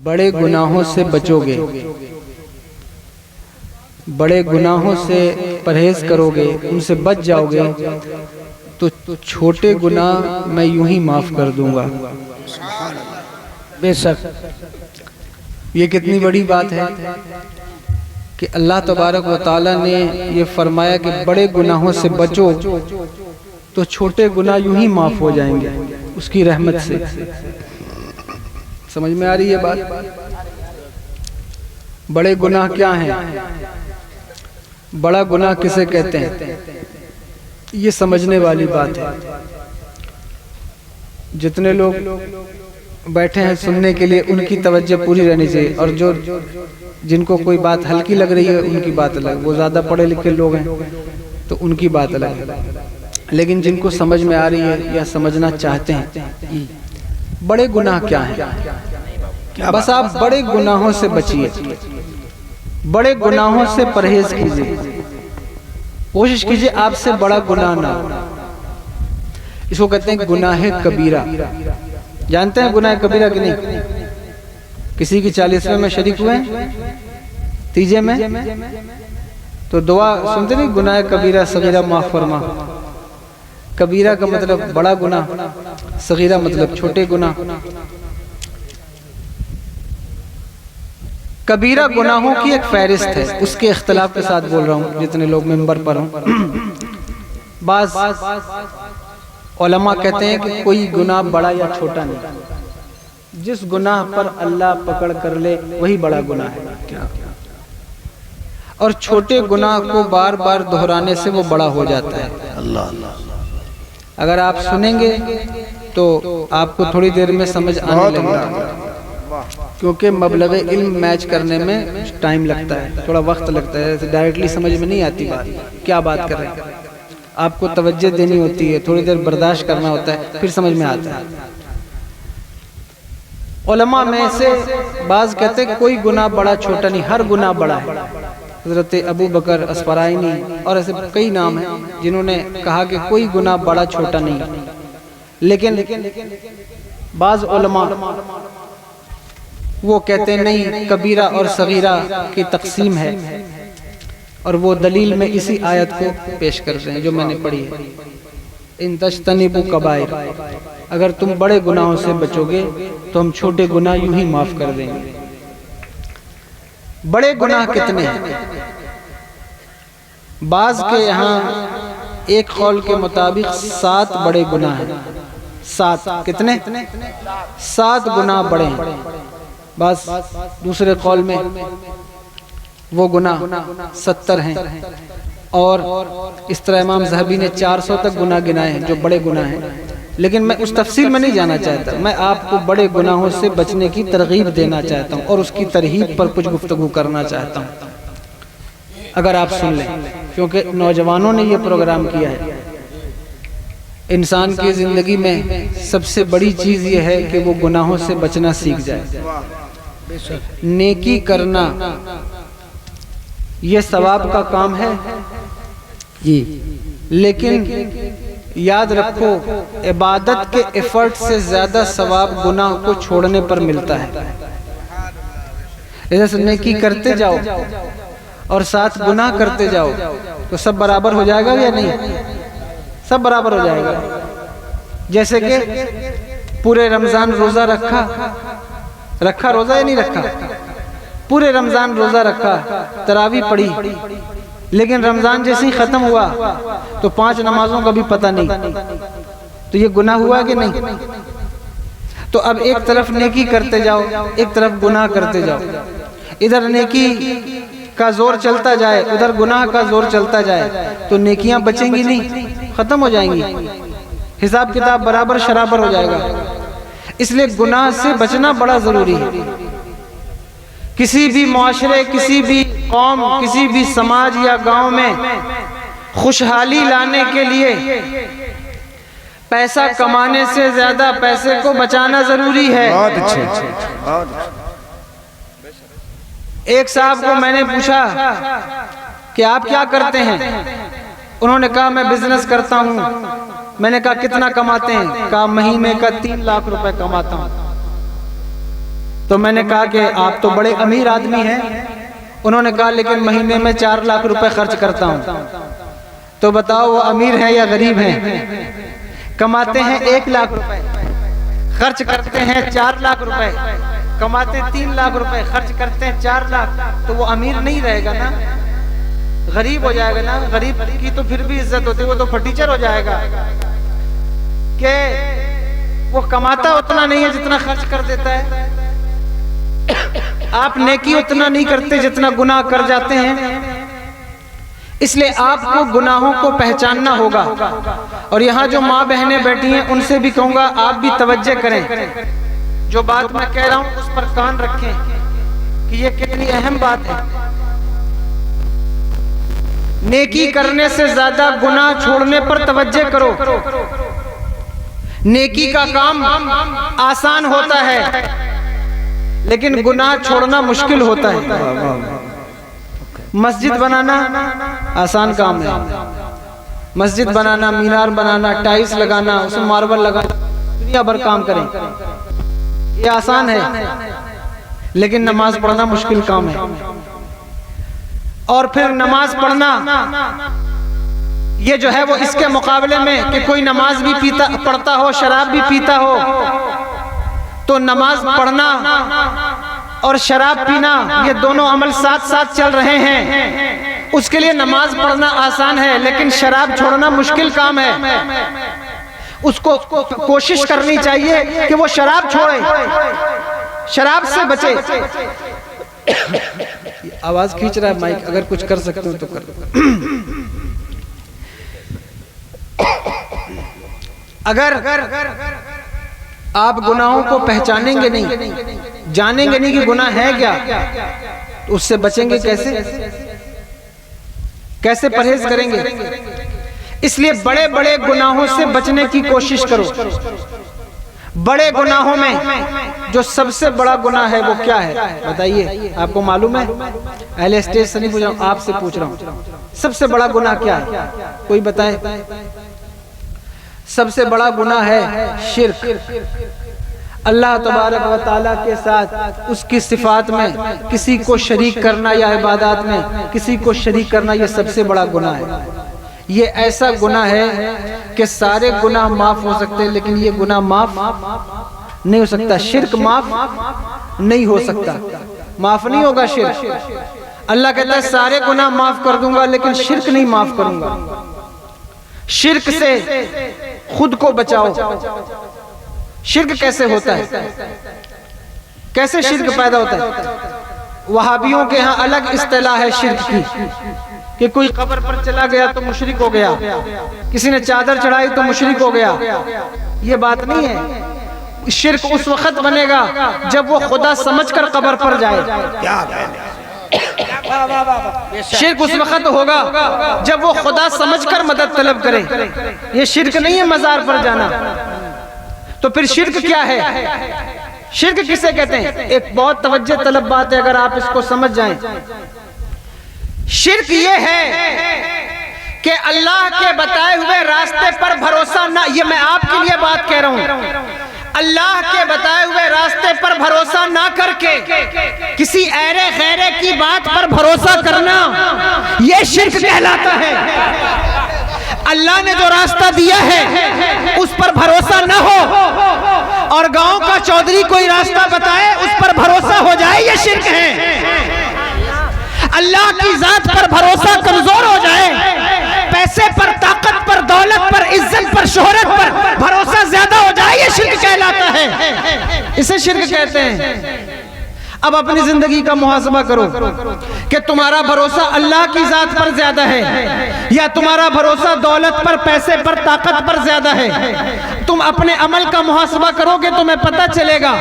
بڑے گناہوں سے بچو گے، بڑے گناہوں سے پرہیز کرو گے، ان سے بچ جاؤ گے تو چھوٹے گناہ میں یوں ہی معاف کر دوں گا۔ بے شک یہ کتنی بڑی بات ہے کہ اللہ تبارک و تعالی نے یہ فرمایا کہ بڑے گناہوں سے بچو تو چھوٹے گناہ یوں ہی معاف ہو جائیں گے اس کی رحمت سے۔ سمجھ میں آ رہی ہے بات؟ بڑے گناہ کیا ہیں؟ بڑا گناہ کسے کہتے ہیں؟ یہ سمجھنے والی بات ہے۔ جتنے لوگ بیٹھے ہیں سننے کے لیے ان کی توجہ پوری رہنی چاہیے، اور جن کو کوئی بات ہلکی لگ رہی ہے ان کی بات الگ، وہ زیادہ پڑھے لکھے لوگ ہیں تو ان کی بات الگ ہے، لیکن جن کو سمجھ میں آ رہی ہے یا سمجھنا چاہتے ہیں بڑے گناہ کیا ہیں، بس آپ بڑے گناہوں سے بچیے، بڑے گناہوں سے پرہیز کیجیے، کوشش کیجیے آپ سے بڑا گناہ نہ ہو۔ اس کو کہتے ہیں گناہ کبیرہ۔ جانتے ہیں گناہ کبیرہ کہ نہیں؟ کسی کی 40ویں میں شریک ہوئے ہیں، تیجے میں تو دعا سنتے نہیں، گناہ کبیرہ صغیرہ معاف فرما۔ کبیرہ کا مطلب بڑا گناہ، صغیرہ مطلب چھوٹے گناہ۔ کبیرہ گناہوں کی ایک فہرست ہے، اس کے اختلاف کے ساتھ بول رہا ہوں جتنے لوگ ممبر پر ہوں۔ بعض علماء کہتے ہیں کہ کوئی گناہ بڑا یا چھوٹا نہیں، جس گناہ پر اللہ پکڑ کر لے وہی بڑا گناہ ہے، اور چھوٹے گناہ کو بار بار دہرانے سے وہ بڑا ہو جاتا ہے۔ اگر آپ سنیں گے تو آپ کو تھوڑی دیر میں سمجھ آنے لگے گا، کیونکہ مبلغ علم میچ کرنے میں ٹائم لگتا ہے، تھوڑا وقت لگتا ہے، ڈائریکٹلی سمجھ میں نہیں آتی بات، کیا بات کر رہے ہیں۔ آپ کو توجہ دینی ہوتی ہے، تھوڑی دیر برداشت کرنا ہوتا ہے، پھر سمجھ میں آتا ہے۔ علماء میں سے بعض کہتے ہیں کوئی گناہ بڑا چھوٹا نہیں، ہر گناہ بڑا ہے۔ حضرت ابو بکر اسفرائینی اور ایسے کئی نام ہیں جنہوں نے کہا کہ کوئی گناہ بڑا چھوٹا نہیں، لیکن بعض علماء وہ کہتے ہیں نہیں، کبیرہ اور صغیرہ کی تقسیم ہے، اور وہ دلیل میں اسی آیت کو پیش کرتے ہیں جو میں نے پڑھی ہے، ان تجتنبوا کبائر، اگر تم بڑے گناہوں سے بچو گے تو ہم چھوٹے گناہ یوں ہی معاف کر دیں گے۔ بڑے گناہ کتنے ہیں؟ بعض کے یہاں ایک قول کے مطابق 7 بڑے گناہ ہیں۔ 7 کتنے؟ 7 گناہ بڑے ہیں۔ بعض دوسرے قول میں وہ گناہ 70 ہیں، اور اس طرح امام ذہبی نے 400 تک گناہ گنائے ہیں جو بڑے گناہ ہیں، لیکن میں اس تفصیل میں نہیں جانا چاہتا، میں آپ کو بڑے گناہوں سے بچنے کی ترغیب دینا چاہتا ہوں اور اس کی ترہیب پر کچھ گفتگو کرنا چاہتا ہوں، اگر آپ سن لیں، کیونکہ نوجوانوں نے یہ پروگرام کیا ہے۔ انسان کی زندگی میں سب سے بڑی چیز یہ ہے کہ وہ گناہوں سے بچنا سیکھ جائے۔ نیکی کرنا یہ ثواب کا کام ہے جی، لیکن یاد رکھو عبادت کے ایفرٹ سے زیادہ ثواب گناہ کو چھوڑنے پر ملتا ہے۔ ایسے نیکی کرتے جاؤ اور ساتھ گناہ کرتے جاؤ تو سب برابر ہو جائے گا یا نہیں؟ سب برابر ہو جائے گا۔ جیسے کہ پورے رمضان روزہ رکھا روزہ یا نہیں رکھا؟ پورے رمضان روزہ رکھا، تراویح پڑھی، لیکن رمضان جیسے ہی ختم ہوا تو 5 نمازوں کا بھی پتہ نہیں، تو یہ گناہ ہوا کہ نہیں؟ تو اب ایک طرف نیکی کرتے جاؤ، ایک طرف گناہ کرتے جاؤ، ادھر نیکی کا زور چلتا جائے ادھر گناہ کا زور چلتا جائے تو نیکیاں بچیں گی نہیں، ختم ہو جائیں گی، حساب کتاب برابر شرابر ہو جائے گا۔ اس لیے گناہ سے بچنا بڑا ضروری ہے۔ کسی بھی معاشرے، کسی بھی قوم، کسی بھی سماج یا گاؤں میں خوشحالی لانے کے لیے پیسہ کمانے سے زیادہ پیسے کو بچانا ضروری ہے۔ بہت اچھے۔ ایک صاحب کو میں نے پوچھا کہ آپ کیا کرتے ہیں؟ انہوں نے کہا میں بزنس کرتا ہوں۔ میں نے کہا کتنا کماتے ہیں؟ کہا مہینے کا 3 لاکھ روپے کماتا ہوں۔ تو میں نے کہا کہ آپ تو بڑے امیر آدمی ہیں. انہوں نے کہا لیکن مہینے میں 4 لاکھ روپے خرچ کرتا ہوں. تو بتاؤ وہ امیر ہیں یا غریب ہیں؟ کماتے ہیں 1 لاکھ روپے، خرچ کرتے ہیں 4 لاکھ روپے، کماتے 3 لاکھ روپے، خرچ کرتے ہیں 4 لاکھ. تو وہ امیر نہیں رہے گا نا، غریب ہو جائے گا نا. غریب کی تو پھر بھی عزت ہوتی ہے، وہ تو فرٹیچر ہو جائے گا کہ وہ کماتا اتنا نہیں ہے جتنا خرچ کر دیتا ہے. آپ نیکی اتنا نہیں کرتے جتنا گناہ کر جاتے ہیں. اس لیے آپ کو گناہوں کو پہچاننا ہوگا. اور یہاں جو ماں بہنیں بیٹھی ہیں ان سے بھی کہوں گا آپ بھی توجہ کریں. جو بات میں کہہ رہا ہوں اس پر کان رکھیں کہ یہ کتنی اہم بات ہے. نیکی کرنے سے زیادہ گناہ چھوڑنے پر توجہ کرو. نیکی کا کام آسان ہوتا ہے لیکن گناہ چھوڑنا مشکل ہوتا ہے. مسجد بنانا آسان کام ہے. مسجد بنانا، مینار بنانا، ٹائلس لگانا، اس میں ماربل لگانا، دنیا بھر کام کریں، یہ آسان ہے. لیکن نماز پڑھنا مشکل کام ہے. اور پھر نماز پڑھنا یہ جو ہے وہ اس کے مقابلے میں کہ کوئی نماز بھی پڑھتا ہو، شراب بھی پیتا ہو، تو نماز پڑھنا اور شراب پینا یہ دونوں عمل ساتھ ساتھ چل رہے ہیں. اس کے لیے نماز پڑھنا آسان ہے لیکن شراب چھوڑنا مشکل کام ہے. اس کو کوشش کرنی چاہیے کہ وہ شراب چھوڑے، شراب سے بچے. آواز کھینچ رہا ہے مائک، اگر کچھ کر سکتے ہو تو کر. اگر آپ گناہوں کو پہچانیں گے نہیں، جانیں گے نہیں کہ گناہ ہے کیا، تو اس سے بچیں گے کیسے؟ کیسے پرہیز کریں گے؟ اس لیے بڑے بڑے گناہوں سے بچنے کی کوشش کرو. بڑے گناہوں میں جو سب سے بڑا گناہ ہے وہ کیا ہے بتائیے؟ آپ کو معلوم ہے؟ اہل اسٹیج سے نہیں پوچھ رہا ہوں، آپ سے پوچھ رہا ہوں. سب سے بڑا گناہ کیا ہے؟ کوئی بتائے. سب سے بڑا گناہ ہے شرک. اللہ تبارک و تعالیٰ کے ساتھ اس کی صفات میں کسی کو شریک کرنا یا عبادات میں کسی کو شریک کرنا، یہ سب سے بڑا گناہ ہے. یہ ایسا گناہ ہے کہ سارے گناہ معاف ہو سکتے ہیں لیکن یہ گناہ معاف نہیں ہو سکتا. شرک معاف نہیں ہو سکتا، معاف نہیں ہوگا شرک. اللہ کہتا ہے سارے گناہ معاف کر دوں گا لیکن شرک نہیں معاف کروں گا. شرک سے خود کو بچاؤ. شرک کیسے ہوتا ہے؟ کیسے شرک پیدا ہوتا ہے؟ وہابیوں کے ہاں الگ اصطلاح ہے شرک کی کہ کوئی قبر پر چلا گیا تو مشرک ہو گیا، کسی نے چادر چڑھائی تو مشرک ہو گیا. یہ بات نہیں ہے. شرک اس وقت بنے گا جب وہ خدا سمجھ کر قبر پر جائے. شرک اس وقت ہوگا جب وہ خدا سمجھ کر مدد طلب کرے. یہ شرک نہیں ہے مزار پر جانا. تو پھر شرک کیا ہے؟ شرک کسے کہتے ہیں؟ ایک بہت توجہ طلب بات ہے اگر آپ اس کو سمجھ جائیں. شرک یہ ہے کہ اللہ کے بتائے ہوئے راستے پر بھروسہ نہ، یہ میں آپ کے لیے بات کہہ رہا ہوں، اللہ کے بتائے ہوئے راستے پر بھروسہ نہ کر کے کسی ایرے غیرے کی بات پر بھروسہ کرنا، یہ شرک کہلاتا ہے. اللہ نے جو راستہ دیا ہے اس پر بھروسہ نہ ہو اور گاؤں کا چودھری کوئی راستہ بتائے اس پر بھروسہ ہو جائے، یہ شرک ہے. اللہ کی ذات پر بھروسہ کمزور ہو جائے، پیسے پر، طاقت پر، دولت پر، عزت پر، شہرت پر بھروسہ زیادہ ہو جائے، یہ شرک کہلاتا ہے. اسے شرک کہتے ہیں. اب اپنی زندگی کا محاسبہ کرو کہ تمہارا بھروسہ اللہ کی ذات پر زیادہ ہے یا تمہارا بھروسہ دولت پر، پیسے پر، طاقت پر زیادہ ہے. تم اپنے عمل کا محاسبہ کرو گے تمہیں پتہ چلے گا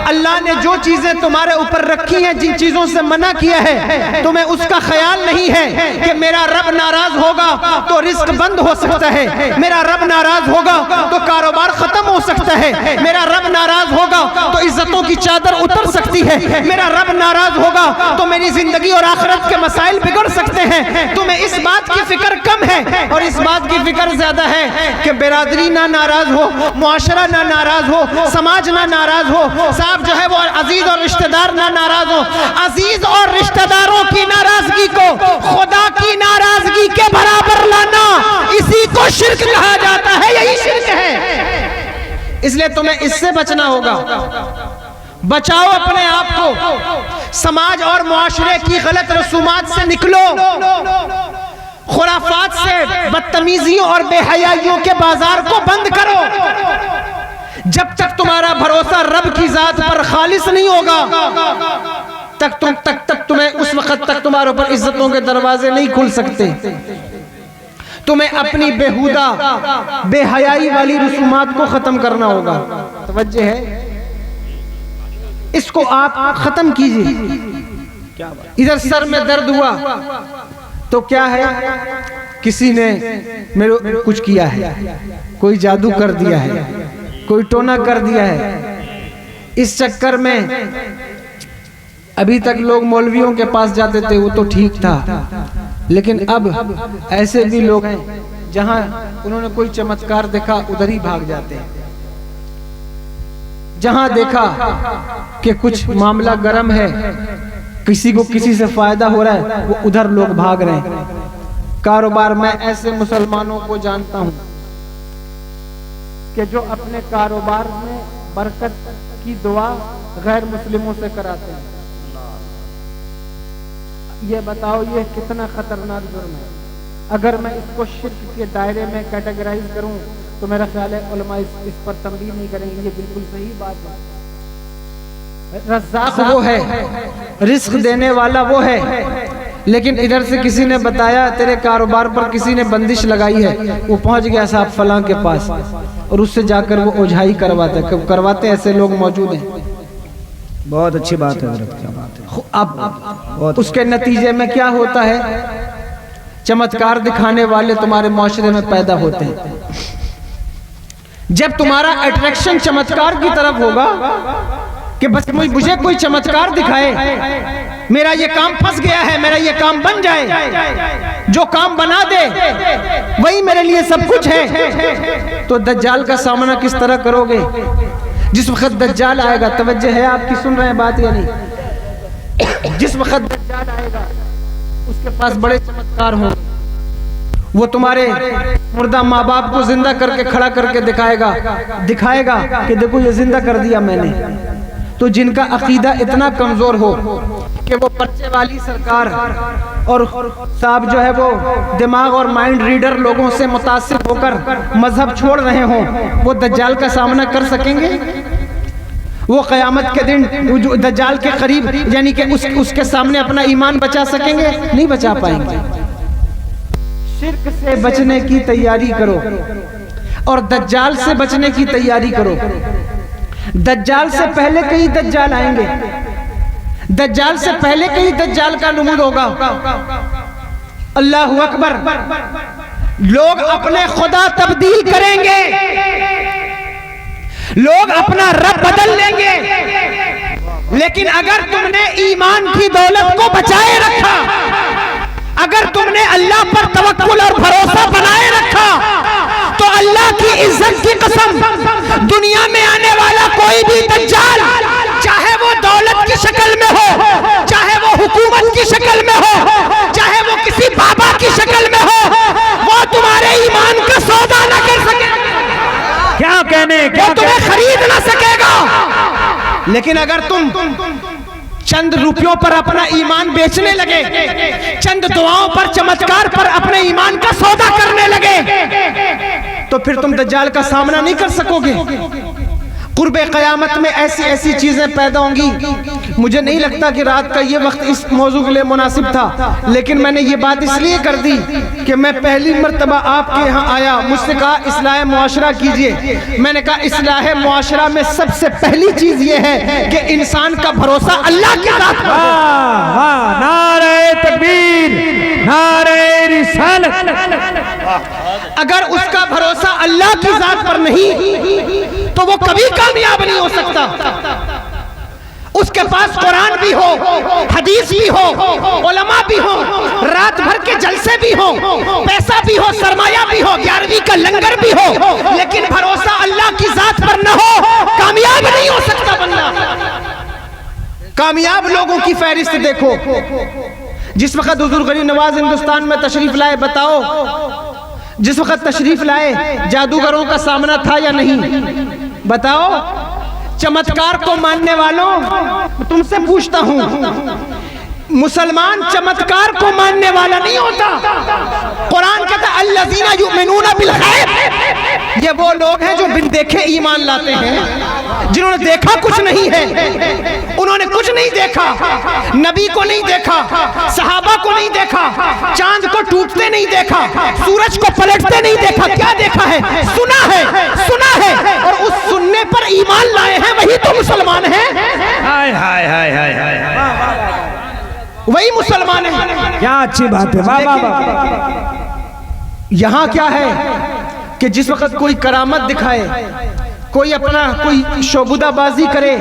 اللہ نے جو چیزیں تمہارے اوپر رکھی ہیں، جن چیزوں سے منع کیا ہے، تمہیں اس کا خیال نہیں ہے کہ میرا رب ناراض ہوگا تو رزق بند ہو سکتا ہے، میرا رب ناراض ہوگا تو کاروبار ختم ہو سکتا ہے، میرا رب ناراض ہوگا تو عزتوں کی چادر اتر سکتی ہے. میرا رب ناراض ہوگا تو میری زندگی اور آخرت کے مسائل بگڑ سکتے ہیں. تمہیں اس بات کی فکر کم ہے اور اس بات کی فکر زیادہ ہے کہ برادری نہ ناراض ہو, معاشرہ نہ ناراض ہو, سماج نہ ناراض ہو, صاحب جو ہے وہ عزیز اور رشتہ دار نہ ناراض ہو. عزیز اور رشتہ داروں کی ناراضگی کو خدا کی ناراضگی کے برابر لانا, اسی کو شرک کہا جاتا ہے. یہی شرک ہے. اس لیے تمہیں اس سے بچنا ہوگا. بچاؤ اپنے آپ کو, سماج اور معاشرے کی غلط رسومات سے نکلو, خرافات سے, بدتمیزیوں اور بے حیائیوں کے بازار کو بند کرو. جب تک تمہارا بھروسہ رب کی ذات پر خالص نہیں ہوگا تک تمہیں اس وقت تک تمہارے اوپر عزتوں کے دروازے نہیں کھل سکتے. تمہیں اپنی بیہودہ بے حیائی والی رسومات کو ختم کرنا ہوگا. توجہ ہے, اس کو آپ ختم کیجئے. ادھر سر میں درد ہوا تو کیا ہے, کسی نے میرے کچھ کیا ہے, کوئی جادو کر دیا ہے, کوئی ٹونا کر دیا ہے. اس چکر میں ابھی تک لوگ مولویوں کے پاس جاتے تھے, وہ تو ٹھیک تھا, لیکن اب ایسے بھی لوگ ہیں جہاں انہوں نے کوئی چمتکار دیکھا ادھر ہی بھاگ جاتے ہیں. جہاں دیکھا کہ کچھ معاملہ گرم ہے, کسی کو کسی سے فائدہ ہو رہا ہے, وہ ادھر لوگ بھاگ رہے ہیں. کاروبار میں ایسے مسلمانوں کو جانتا ہوں کہ جو اپنے کاروبار میں برکت کی دعا غیر مسلموں سے کراتے ہیں. یہ بتاؤ یہ کتنا خطرناک جرم ہے. اگر میں اس کو شرک کے دائرے میں کیٹیگرائز کروں تو میرا خیال ہے علماء اس پر تنبیہ نہیں کریں گے. یہ بالکل صحیح بات ہے. رزاق وہ ہے, رزق دینے والا وہ ہے, لیکن ادھر سے کسی نے بتایا تیرے کاروبار پر کسی نے بندش لگائی ہے, وہ پہنچ گیا صاحب فلاں کے پاس اور اس سے جا کر وہ اوجھائی کرواتے ایسے لوگ موجود ہیں. بہت اچھی بات ہے حضرت, کیا بات ہے. اب اس کے نتیجے میں کیا ہوتا ہے, چمتکار دکھانے والے تمہارے معاشرے میں پیدا ہوتے ہیں. جب تمہارا اٹریکشن چمتکار کی طرف ہوگا کہ بس مجھے کوئی چمتکار دکھائے, میرا یہ کام پھنس گیا ہے, میرا یہ کام بن جائے, جو کام بنا دے وہی میرے لیے سب کچھ ہے, تو دجال کا سامنا کس طرح کرو گے؟ جس وقت دجال آئے گا, توجہ ہے آپ کی, سن رہے ہیں بات یا نہیں؟ جس وقت دجال آئے گا اس کے پاس بڑے چمتکار ہوں, وہ تمہارے مردہ ماں باپ کو زندہ کر کے کھڑا کر کے دکھائے گا کہ دیکھو یہ زندہ کر دیا میں نے. تو جن کا عقیدہ اتنا کمزور ہو کہ وہ پرچے والی سرکار اور صاحب جو ہے وہ دماغ اور مائنڈ ریڈر لوگوں سے متاثر ہو کر مذہب چھوڑ رہے ہوں, وہ دجال کا سامنا کر سکیں گے؟ وہ قیامت کے دن دجال کے قریب یعنی کہ اس کے سامنے اپنا ایمان بچا سکیں گے؟ نہیں بچا پائیں گے. شرک سے بچنے کی تیاری کرو اور دجال سے بچنے کی تیاری کرو. دجال سے پہلے کئی دجال آئیں گے, دجال سے پہلے کئی دجال کا نمود ہوگا. اللہ اکبر. لوگ اپنے خدا تبدیل کریں گے, لوگ اپنا رب بدل لیں گے, لیکن اگر تم نے ایمان کی دولت کو بچائے رکھا, اگر تم نے اللہ پر توکل اور بھروسہ بنائے رکھا, تو اللہ کی عزت کی قسم دنیا میں آنے والا کوئی بھی دجال, چاہے وہ دولت کی شکل میں ہو, چاہے وہ حکومت کی شکل میں ہو, چاہے وہ کسی بابا کی شکل میں ہو, وہ تمہارے ایمان کا سودا نہ کر سکے. کیا کہنے, وہ تمہیں خرید نہ سکے گا. لیکن اگر تم چند روپیوں پر اپنا ایمان بیچنے لگے, چند دعاؤں پر, چمتکار پر اپنے ایمان کا سودا کرنے لگے, تو پھر تم دجال کا سامنا نہیں کر سکو گے. قرب قیامت میں ایسی ایسی چیزیں پیدا ہوں گی. مجھے نہیں لگتا کہ رات کا یہ وقت اس موضوع کے لیے مناسب تھا, لیکن میں نے یہ بات اس لیے کر دی کہ میں پہلی مرتبہ آپ کے یہاں آیا, مجھ سے کہا اصلاح معاشرہ کیجئے. میں نے کہا اصلاح معاشرہ میں سب سے پہلی چیز یہ ہے کہ انسان کا بھروسہ اللہ کی ذات پر ہو. نعرہ تکبیر, نعرہ رسالت. اگر اس کا بھروسہ اللہ کی ذات پر نہیں تو وہ کبھی کامیاب نہیں ہو سکتا. اس کے پاس قرآن بھی ہو، حدیث بھی ہو، علماء بھی ہو، رات بھر کے جلسے بھی ہو، پیسہ بھی ہو، سرمایہ بھی ہو، 11ویں کا لنگر بھی ہو، لیکن بھروسہ اللہ کی ذات پر نہ ہو، کامیاب نہیں ہو سکتا بندہ۔ کامیاب لوگوں کی فہرست دیکھو۔ جس وقت حضور غریب نواز ہندوستان میں تشریف لائے، بتاؤ جس وقت تشریف لائے جادوگروں کا سامنا تھا یا نہیں؟ بتاؤ۔ چمتکار کو ماننے والوں، تم سے پوچھتا ہوں، مسلمان چمتکار کو ماننے والا نہیں ہوتا۔ قرآن کہتا ہے الذین یؤمنون بالغیب، یہ وہ لوگ ہیں جو بن دیکھے ایمان لاتے ہیں، جنہوں نے دیکھا کچھ نہیں ہے، انہوں نے کچھ نہیں دیکھا، نبی کو نہیں دیکھا، صحابہ کو نہیں دیکھا، چاند کو ٹوٹتے نہیں دیکھا، سورج کو پلٹتے نہیں دیکھا، کیا دیکھا ہے؟ سنا ہے، سنا ہے، اور اس سننے پر ایمان لائے ہیں، وہی تو مسلمان ہیں۔ ہائے ہائے ہائے ہائے ہائے، وہی مسلمان ہیں۔ کیا اچھی بات ہے، واہ واہ واہ۔ یہاں کیا ہے کہ جس وقت کوئی کرامت دکھائے، کوئی اپنا کوئی شعبدہ بازی کرے،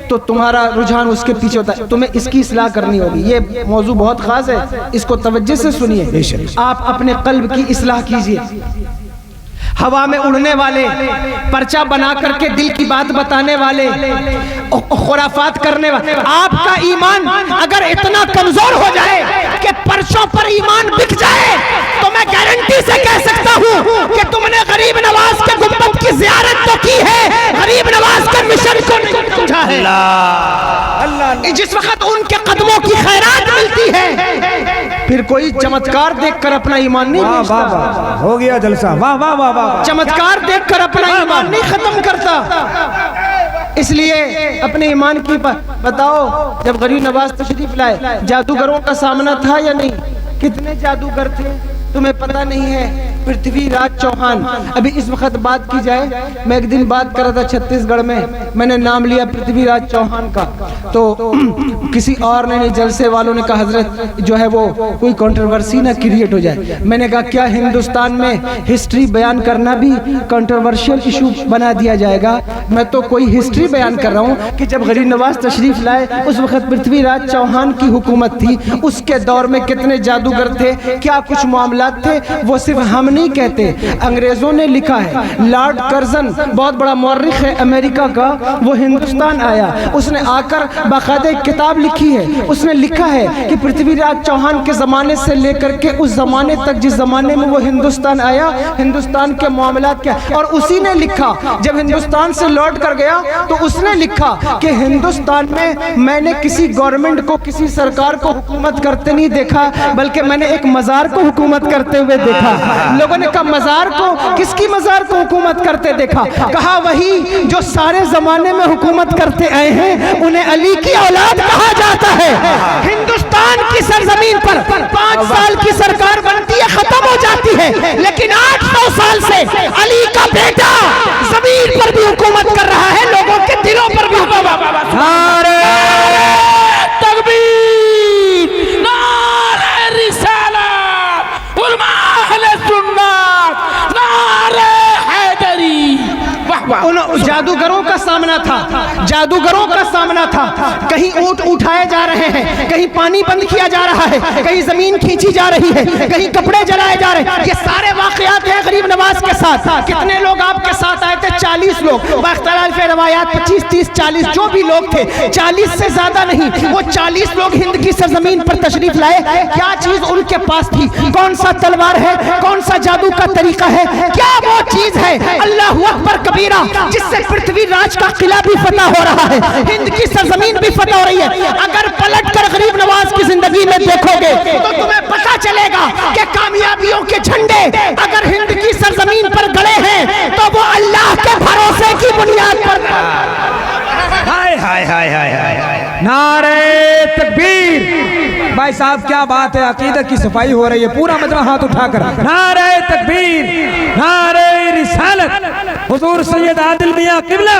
تو تمہارا رجحان اس کے پیچھے ہوتا ہے۔ تمہیں اس کی اصلاح کرنی ہوگی، یہ موضوع بہت خاص ہے، اس کو توجہ سے سنیے۔ آپ اپنے قلب کی اصلاح کیجئے۔ ہوا میں اڑنے والے، پرچہ بنا کر کے دل کی بات بتانے والے، خرافات کرنے والے، آپ کا ایمان اگر اتنا کمزور ہو جائے کہ پرچوں پر ایمان بک جائے، تو میں گارنٹی سے کہہ سکتا ہوں کہ تم نے غریب نواز کے گنبد کی زیارت تو کی ہے، غریب نواز کے مشن کو نہیں سمجھا ہے۔ جس وقت ان کے قدموں کی خیرات ملتی ہے، پھر کوئی چمتکار دیکھ کر اپنا ایمان نہیں واہ بیچتا، واہ واہ، ہو گیا جلسہ، واہ واہ واہ واہ۔ چمتکار دیکھ کر اپنا ایمان نہیں ختم کرتا۔ اس لیے اپنے ایمان کی بتاؤ، جب غریب نواز تشریف لائے جادوگروں کا سامنا تھا یا نہیں؟ کتنے جادوگر تھے تمہیں پتہ نہیں ہے؟ پرتھوی راج چوہان، ابھی اس وقت بات کی جائے، میں ایک دن بات کر رہا تھا چھتیس گڑھ میں نے نام لیا پرتھوی راج چوہان کا، تو کسی اور نے نہیں، جلسے والوں نے کہا حضرت جو ہے وہ کوئی کنٹروورسی نہ کریٹ ہو جائے۔ میں نے کہا کیا ہندوستان میں ہسٹری بیان کرنا بھی کنٹروورشل ایشو بنا دیا جائے گا؟ میں تو کوئی ہسٹری بیان کر رہا ہوں کہ جب غریب نواز تشریف لائے اس وقت پرتھوی راج چوہان کی حکومت تھی، اس کے دور میں کتنے جادوگر تھے، کیا کچھ معاملات تھے، وہ صرف ہم نہیں کہتے، انگریزوں نے لکھا ہے۔ لارڈ کرزن بہت بڑا مورخ ہے امریکہ کا، وہ ہندوستان آیا، اس نے آ کر باقاعدہ ایک کتاب لکھی ہے، اس نے لکھا ہے کہ پرتھوی راج چوہان کے زمانے سے لے کر کے اس زمانے تک جس زمانے میں وہ ہندوستان آیا، ہندوستان کے معاملات کیا، اور اسی نے لکھا جب ہندوستان سے لوٹ کر گیا تو اس نے لکھا کہ ہندوستان میں نے کسی گورنمنٹ کو، کسی سرکار کو حکومت کرتے نہیں دیکھا، بلکہ میں نے ایک مزار کو حکومت کرتے ہوئے دیکھا۔ لوگوں نے کہا مزار کو، کس کی مزار کو حکومت کرتے دیکھا؟ کہا وہی جو سارے زمانے میں حکومت کرتے آئے ہیں، انہیں علی کی اولاد کہا جاتا ہے۔ ہندوستان کی سرزمین پر 5 سال کی سرکار بنتی ہے، ختم ہو جاتی ہے، لیکن 800 سال سے علی کا بیٹا زمین پر بھی حکومت کر رہا ہے، لوگوں کے دلوں پر بھی حکومت۔ نعرہ تکبیر، نعرہ رسالت، علماء اہل سنت، نعرہ حیدری۔ ان جادوگروں کا سامنا تھا، جادوگروں کا سامنا تھا، کہیں اونٹ اٹھائے جا رہے ہیں، کہیں پانی بند کیا جا رہا ہے، کہیں زمین کھینچی جا رہی ہے، کہیں کپڑے جلائے جا رہے ہیں، یہ سارے واقعات ہیں غریب نواز کے ساتھ۔ کتنے لوگ آپ کے ساتھ آئے تھے؟ 40 لوگ، باختلاف روایات 25 30 40 جو بھی لوگ تھے، 40 سے زیادہ نہیں، وہ 40 لوگ ہند کی سرزمین پر تشریف لائے۔ کیا چیز ان کے پاس تھی؟ کون سا تلوار ہے؟ کون سا جادو کا طریقہ ہے؟ کیا وہ چیز ہے؟ اللہ اکبر کبیرہ، جس سے پرتھوی راج کا قلعہ بھی فتح ہو رہا ہے، ہند کی سرزمین بھی فتح ہو رہی ہے۔ اگر پلٹ کر غریب نواز کی زندگی میں دیکھو گے تو تمہیں پتہ چلے گا کہ کامیابیوں کے جھنڈے اگر ہند کی سرزمین پر گڑے ہیں تو وہ اللہ کے بھروسے کی بنیاد پر۔ ہائے ہائے ہائے ہائے ہائے، نعرہ تکبیر۔ بھائی صاحب کیا بات ہے، عقیدت کی صفائی ہو رہی ہے، پورا مجمع ہاتھ اٹھا کر نعرہ تکبیر، نعرہ رسالت، حضور سید عادل میاں قبلہ۔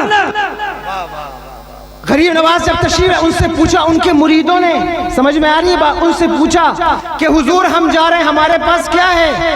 غریب نواز جب تشریف، ان سے پوچھا، ان کے مریدوں نے، سمجھ میں آ رہی ہے بات، ان سے پوچھا کہ حضور ہم جا رہے ہیں، ہمارے پاس کیا ہے؟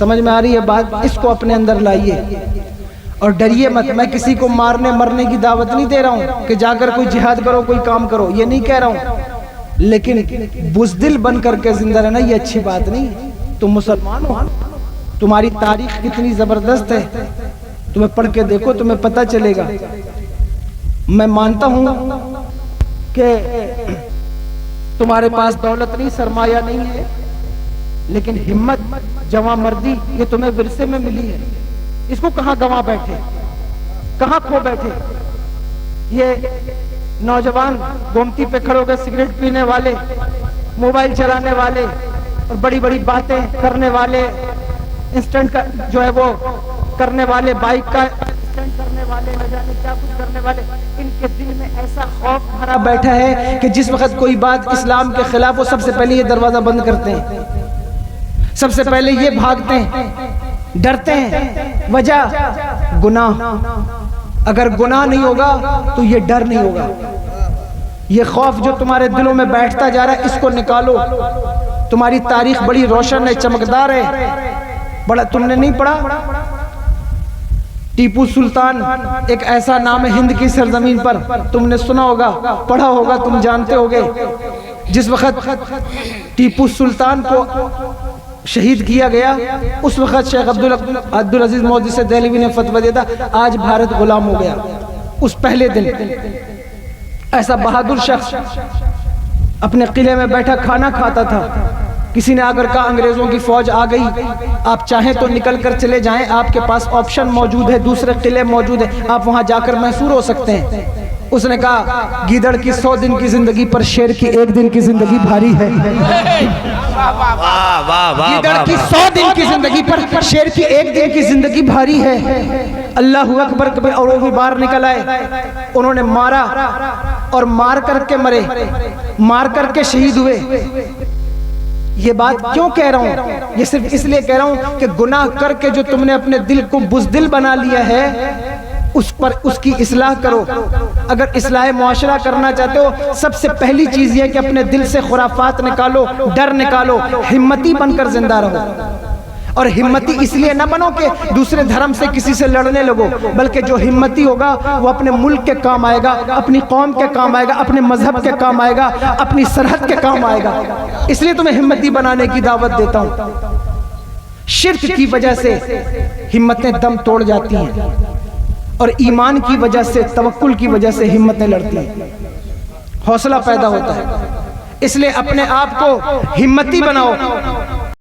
سمجھ میں آ رہی ہے بات؟ اس کو اپنے اندر لائیے اور ڈریے مت. میں کسی کو مارنے مرنے کی دعوت نہیں دے رہا ہوں کہ جا کر کوئی جہاد کرو، کوئی کام کرو، یہ نہیں کہہ رہا ہوں. لیکن بزدل بن کر کے زندہ رہنا یہ اچھی بات نہیں. تم مسلمان ہو، تمہاری تاریخ کتنی زبردست ہے، تمہیں پڑھ کے دیکھو، تمہیں پتہ چلے گا. میں مانتا ہوں کہ تمہارے پاس دولت نہیں، سرمایہ نہیں ہے، لیکن ہمت، جواں مردی یہ تمہیں ورثے میں ملی ہے. اس کو کہاں گنوا بیٹھے، کہاں کھو بیٹھے. یہ نوجوان گومتی پہ کھڑے ہو گئے، سگریٹ پینے والے، موبائل چلانے والے اور بڑی بڑی باتیں کرنے والے، انسٹنٹ کا جو ہے وہ کرنے والے، بائک کا انسٹنٹ کرنے والے، نہ جانے کیا کچھ کرنے والے، ان کے دل میں ایسا خوف بھرا بیٹھا ہے کہ جس وقت کوئی بات اسلام کے خلاف ہو سب سے پہلے یہ دروازہ بند کرتے ہیں، سب سے پہلے یہ بھاگتے ہیں، ڈرتے ہیں. وجہ گناہ. اگر گناہ نہیں ہوگا تو یہ ڈر نہیں ہوگا. یہ خوف جو تمہارے دلوں میں بیٹھتا جا رہا ہے اس کو نکالو. تمہاری تاریخ بڑی روشن ہے، چمکدار ہے. بڑا تم نے نہیں پڑھا؟ ٹیپو سلطان ایک ایسا نام ہے ہند کی سرزمین پر، تم نے سنا ہوگا، پڑھا ہوگا، تم جانتے ہوگے. جس وقت ٹیپو سلطان کو شہید کیا گیا اس وقت شیخ عبدالعزیز مودودی سے دہلوی نے فتویٰ دیا تھا آج بھارت غلام ہو گیا. اس پہلے دن ایسا بہادر شخص اپنے قلعے میں بیٹھا کھانا کھاتا تھا. کسی نے اگر کہا انگریزوں کی فوج آ گئی، آپ چاہیں تو نکل کر چلے جائیں، آپ کے پاس آپشن موجود ہے، دوسرے قلعے موجود ہیں، آپ وہاں جا کر محصور ہو سکتے ہیں. اس نے کہا گیدڑ کی 100 دن کی زندگی پر شیر کی 1 دن کی زندگی بھاری ہے. گیدڑ کی 100 دن کی زندگی پر شیر کی 1 دن کی زندگی بھاری ہے. اللہ اکبر. اور وہ بھی باہر نکل آئے، انہوں نے مارا اور مار کر کے مرے، مار کر کے شہید ہوئے. یہ بات کیوں کہہ رہا ہوں؟ یہ صرف اس لیے کہہ رہا ہوں کہ گناہ کر کے جو تم نے اپنے دل کو بزدل بنا لیا ہے اس کی اصلاح کرو. اگر اصلاح معاشرہ کرنا چاہتے ہو سب سے پہلی چیز یہ کہ اپنے دل سے خرافات نکالو، ڈر نکالو، ہمتی بن کر زندہ رہو. اور ہمتی اس لیے نہ بنو کہ دوسرے دھرم سے کسی سے لڑنے لگو، بلکہ جو ہمتی ہوگا وہ اپنے ملک کے کام آئے گا، اپنی قوم کے کام آئے گا، اپنے مذہب کے کام آئے گا، اپنی سرحد کے کام آئے گا. اس لیے تمہیں ہمتی بنانے کی دعوت دیتا ہوں. شرک کی وجہ سے ہمتیں دم توڑ جاتی ہیں اور ایمان کی وجہ سے، توکل کی وجہ سے ہمتیں لڑتی ہیں، حوصلہ پیدا ہوتا ہے. اس لیے اپنے آپ کو ہمتی بناؤ.